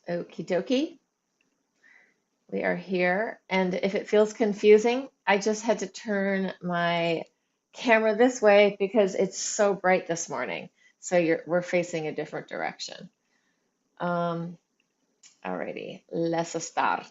Okie dokie. We are here. And if it feels confusing, I just had to turn my camera this way because it's so bright this morning. So we're facing a different direction. Um, Alrighty, let's start.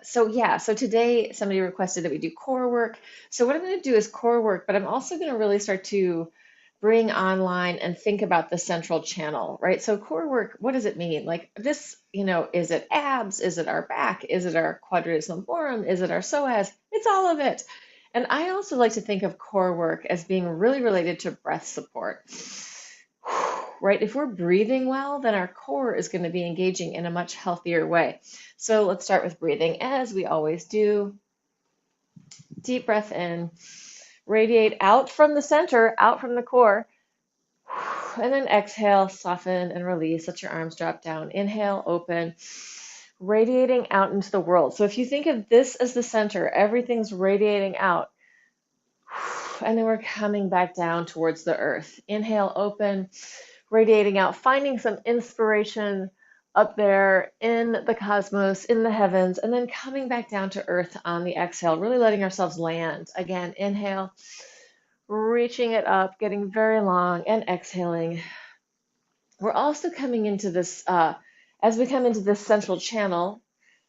So today somebody requested that we do core work. So what I'm going to do is core work, but I'm also going to really start to bring online and think about the central channel, right? So core work, what does it mean? Like this, is it abs? Is it our back? Is it our quadratus lumborum? Is it our psoas? It's all of it. And I also like to think of core work as being really related to breath support. Right? If we're breathing well, then our core is going to be engaging in a much healthier way. So let's start with breathing as we always do. Deep breath in, radiate out from the center, out from the core. And then exhale, soften and release. Let your arms drop down. Inhale, open, radiating out into the world. So if you think of this as the center, everything's radiating out. And then we're coming back down towards the earth. Inhale, open, radiating out, finding some inspiration up there in the cosmos, in the heavens, and then coming back down to earth on the exhale, really letting ourselves land. Again, inhale, reaching it up, getting very long, and exhaling. We're also coming into this, as we come into this central channel,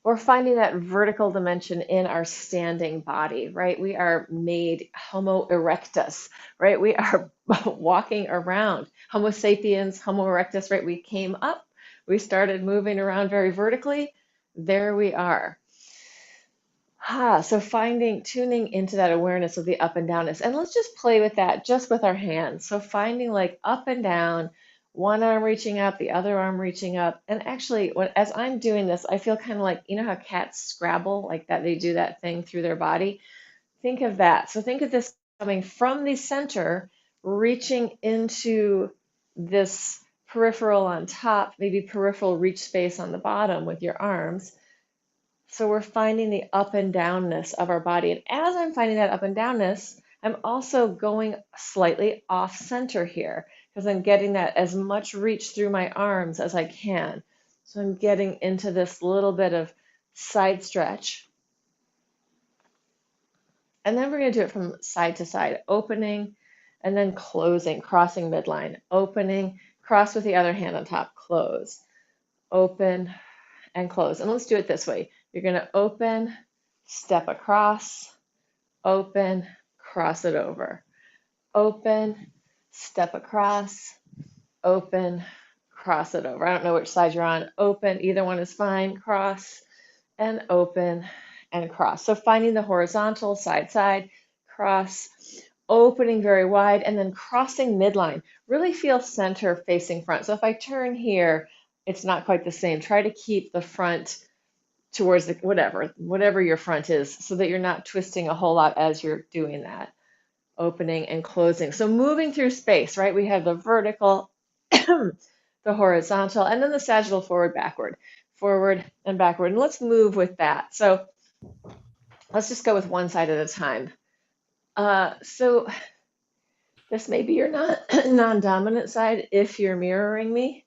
we're finding that vertical dimension in our standing body, right? We are made Homo erectus, right? We are walking around. Homo sapiens, Homo erectus, right? We came up, we started moving around very vertically. There we are. So tuning into that awareness of the up and downness. And let's just play with that just with our hands. So finding like up and down, one arm reaching up, the other arm reaching up. And actually, as I'm doing this, I feel kind of like, how cats scrabble, like that they do that thing through their body. Think of that. So think of this coming from the center, reaching into this peripheral on top, maybe peripheral reach space on the bottom with your arms. So we're finding the up and downness of our body. And as I'm finding that up and downness, I'm also going slightly off center here because I'm getting that as much reach through my arms as I can. So I'm getting into this little bit of side stretch. And then we're going to do it from side to side, opening and then closing, crossing midline, opening, cross with the other hand on top, close, open and close. And let's do it this way. You're going to open, step across, open, cross it over. Open, step across, open, cross it over. I don't know which side you're on. Open, either one is fine. Cross and open and cross. So finding the horizontal, side, cross, opening very wide, and then crossing midline. Really feel center facing front. So if I turn here, it's not quite the same. Try to keep the front towards the whatever your front is, so that you're not twisting a whole lot as you're doing that. Opening and closing. So moving through space, right? We have the vertical, the horizontal, and then the sagittal forward and backward. And let's move with that. So let's just go with one side at a time. So this may be your non-dominant side if you're mirroring me,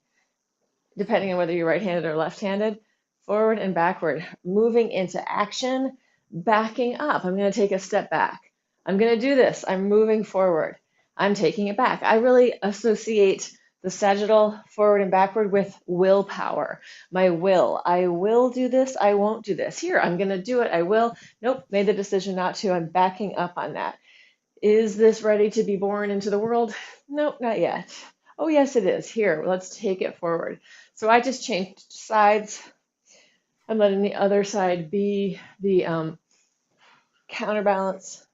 depending on whether you're right-handed or left-handed. Forward and backward, moving into action, backing up. I'm going to take a step back. I'm going to do this. I'm moving forward. I'm taking it back. I really associate the sagittal forward and backward with willpower. My will. I will do this. I won't do this. Here, I'm going to do it. I will. Nope, made the decision not to. I'm backing up on that. Is this ready to be born into the world? Nope, not yet. Oh, yes, it is. Here, let's take it forward. So I just changed sides. I'm letting the other side be the counterbalance,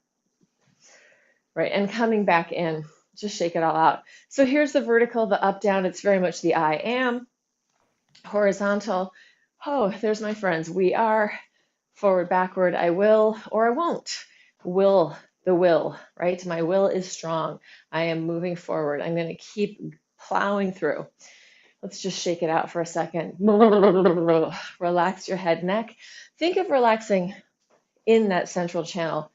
right? And coming back in, just shake it all out. So here's the vertical, the up, down. It's very much the I am. Horizontal. Oh, there's my friends. We are. Forward, backward. I will or I won't. The will, right? My will is strong. I am moving forward. I'm going to keep plowing through. Let's just shake it out for a second. Relax your head, neck. Think of relaxing in that central channel.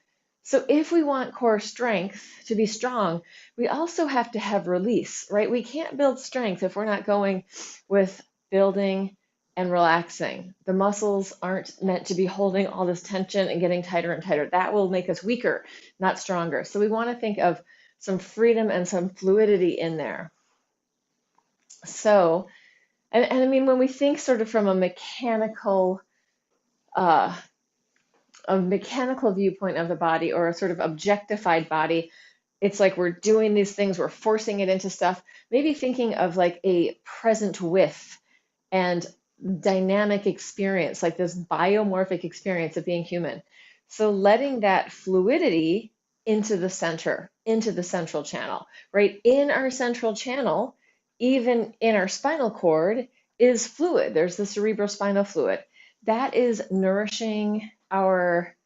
So if we want core strength to be strong, we also have to have release, right? We can't build strength if we're not going with building and relaxing. The muscles aren't meant to be holding all this tension and getting tighter and tighter. That will make us weaker, not stronger. So we want to think of some freedom and some fluidity in there. So, and I mean, when we think sort of from uh, a mechanical viewpoint of the body or a sort of objectified body, it's like we're doing these things, we're forcing it into stuff. Maybe thinking of like a present with and dynamic experience, like this biomorphic experience of being human. So letting that fluidity into the center, into the central channel, right? In our central channel, even in our spinal cord, is fluid. There's the cerebrospinal fluid. That is nourishing our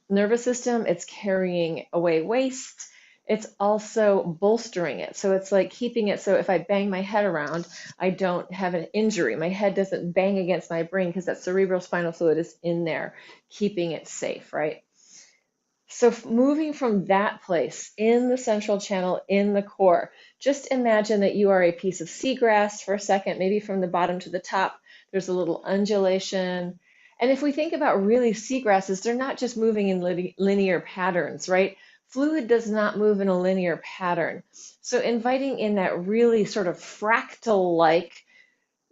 nervous system. It's carrying away waste. It's also bolstering it. So it's like keeping it so if I bang my head around, I don't have an injury. My head doesn't bang against my brain because that cerebrospinal fluid is in there, keeping it safe, right? So moving from that place in the central channel in the core, just imagine that you are a piece of seagrass for a second, maybe from the bottom to the top, there's a little undulation. And if we think about really seagrasses, they're not just moving in linear patterns, right? Fluid does not move in a linear pattern. So inviting in that really sort of fractal-like,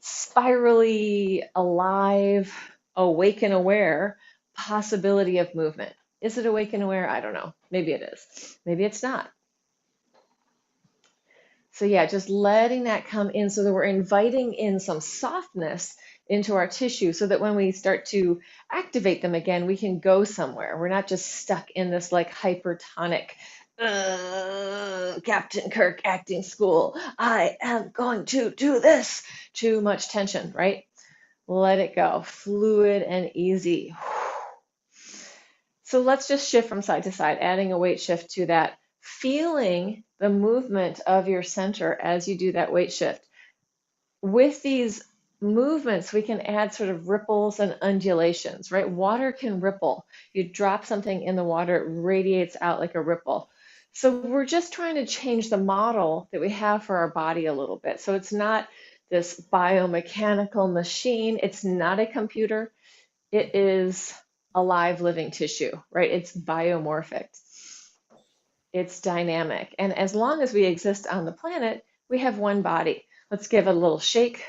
spirally alive, awake and aware possibility of movement. Is it awake and aware? I don't know. Maybe it is. Maybe it's not. So yeah, just letting that come in so that we're inviting in some softness into our tissue so that when we start to activate them again, we can go somewhere. We're not just stuck in this like hypertonic Captain Kirk acting school. I am going to do this. Too much tension, right? Let it go. Fluid and easy. So let's just shift from side to side, adding a weight shift to that, feeling the movement of your center as you do that weight shift. With these movements, we can add sort of ripples and undulations, right? Water can ripple. You drop something in the water, it radiates out like a ripple. So we're just trying to change the model that we have for our body a little bit. So it's not this biomechanical machine. It's not a computer. It is alive living tissue, right? It's biomorphic. It's dynamic. And as long as we exist on the planet, we have one body. Let's give it a little shake.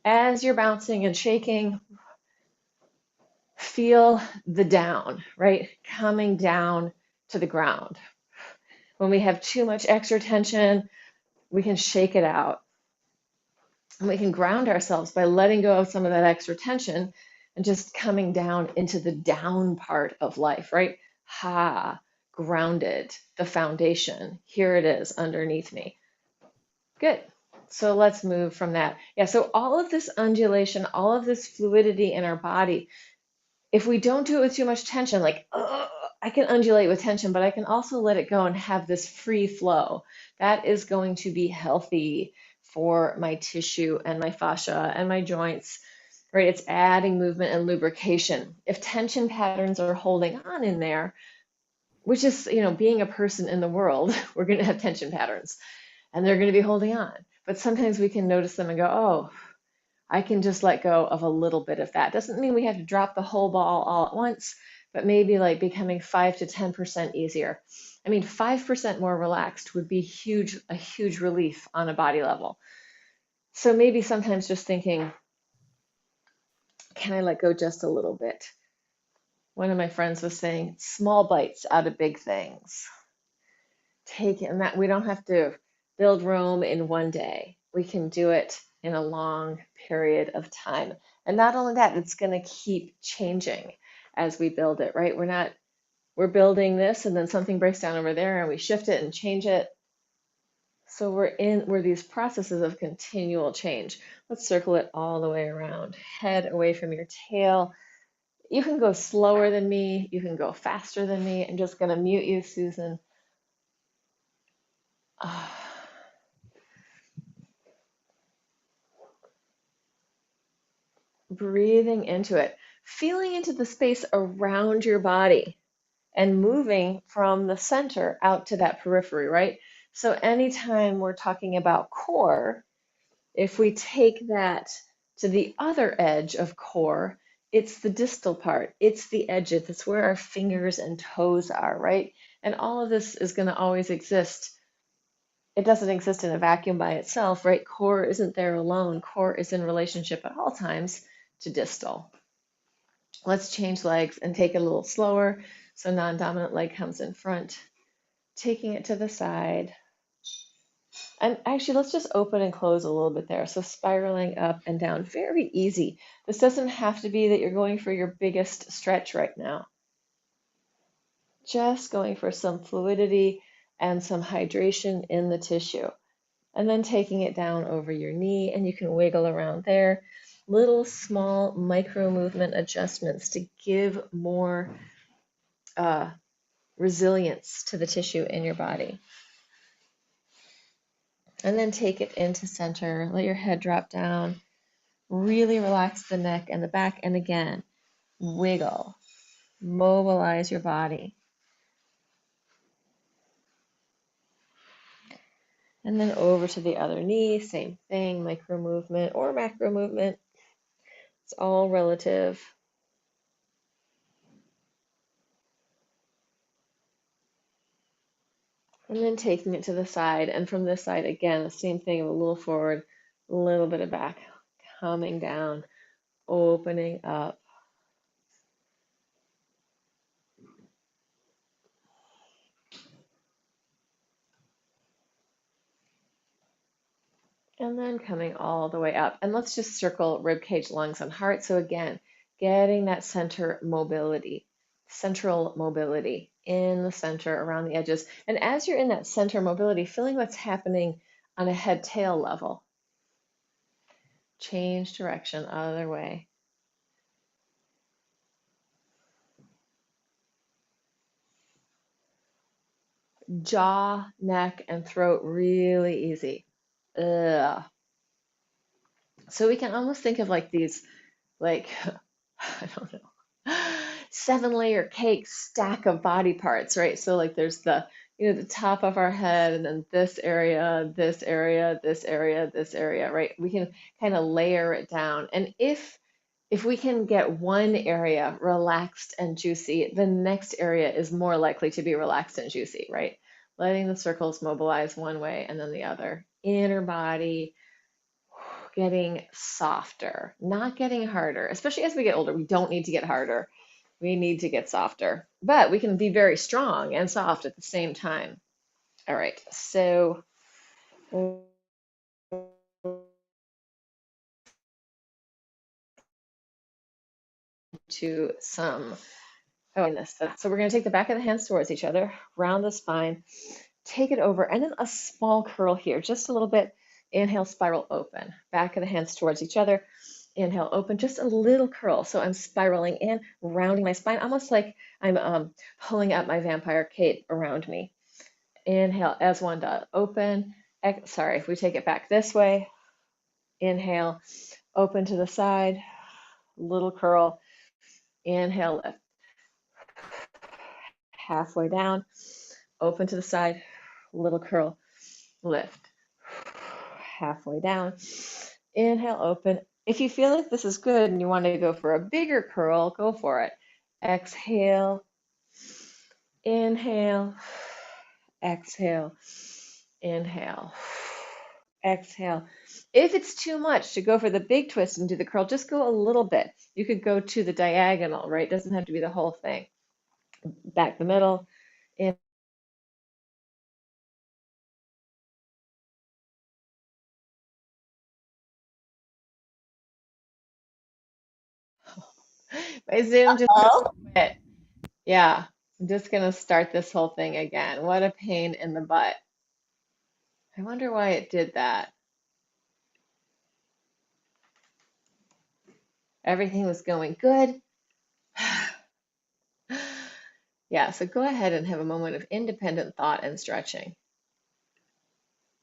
As you're bouncing and shaking, feel the down, right? Coming down to the ground. When we have too much extra tension, we can shake it out. And we can ground ourselves by letting go of some of that extra tension and just coming down into the down part of life, right? Ha, grounded, the foundation. Here it is underneath me. Good. So let's move from that. Yeah, so all of this undulation, all of this fluidity in our body, if we don't do it with too much tension, like, I can undulate with tension, but I can also let it go and have this free flow. That is going to be healthy for my tissue and my fascia and my joints, right? It's adding movement and lubrication. If tension patterns are holding on in there, which is, being a person in the world, we're going to have tension patterns and they're going to be holding on. But sometimes we can notice them and go, oh, I can just let go of a little bit of that. Doesn't mean we have to drop the whole ball all at once, but maybe like becoming 5 to 10% easier. I mean, 5% more relaxed would be a huge relief on a body level. So maybe sometimes just thinking, can I let go just a little bit? One of my friends was saying, small bites out of big things. Take it, and that we don't have to build Rome in one day. We can do it in a long period of time. And not only that, it's going to keep changing as we build it, right? We're building this and then something breaks down over there and we shift it and change it. So we're these processes of continual change. Let's circle it all the way around. Head away from your tail. You can go slower than me. You can go faster than me. I'm just going to mute you, Susan. Breathing into it, feeling into the space around your body and moving from the center out to that periphery, right? So anytime we're talking about core, if we take that to the other edge of core, it's the distal part, it's the edges, it's where our fingers and toes are, right? And all of this is going to always exist. It doesn't exist in a vacuum by itself, right? Core isn't there alone. Core is in relationship at all times to distal. Let's change legs and take it a little slower. So non-dominant leg comes in front, taking it to the side. And actually, let's just open and close a little bit there. So spiraling up and down, very easy. This doesn't have to be that you're going for your biggest stretch right now. Just going for some fluidity and some hydration in the tissue. And then taking it down over your knee, and you can wiggle around there. Little small micro movement adjustments to give more resilience to the tissue in your body. And then take it into center. Let your head drop down. Really relax the neck and the back. And again, wiggle. Mobilize your body. And then over to the other knee. Same thing, micro movement or macro movement. It's all relative. And then taking it to the side. And from this side, again, the same thing, a little forward, a little bit of back. Coming down, opening up. And then coming all the way up. And let's just circle rib cage, lungs, and heart. So again, getting that center mobility, central mobility in the center around the edges. And as you're in that center mobility, feeling what's happening on a head tail level. Change direction, other way. Jaw, neck, and throat really easy. Ugh. So we can almost think of like these, like, I don't know, 7-layer cake stack of body parts, right? So like there's the, the top of our head, and then this area, this area, this area, this area, right? We can kind of layer it down. And if we can get one area relaxed and juicy, the next area is more likely to be relaxed and juicy, right? Letting the circles mobilize one way and then the other. Inner body getting softer, not getting harder. Especially as we get older, we don't need to get harder. We need to get softer. But we can be very strong and soft at the same time. All right, so to some, oh, in this. So we're going to take the back of the hands towards each other, round the spine, take it over, and then a small curl here, just a little bit. Inhale, spiral open. Back of the hands towards each other. Inhale, open, just a little curl. So I'm spiraling in, rounding my spine, almost like I'm pulling up my vampire cape around me. Inhale, as one does, open. Sorry, if we take it back this way, inhale, open to the side, little curl. Inhale, lift. Halfway down, open to the side, little curl, lift. Halfway down. Inhale, open. If you feel like this is good and you want to go for a bigger curl, go for it. Exhale, inhale, exhale, inhale, exhale. If it's too much to go for the big twist and do the curl, just go a little bit. You could go to the diagonal, right? It doesn't have to be the whole thing. Back the middle. In. My Zoom just quit. Yeah, I'm just gonna start this whole thing again. What a pain in the butt. I wonder why it did that. Everything was going good. Yeah, so go ahead and have a moment of independent thought and stretching.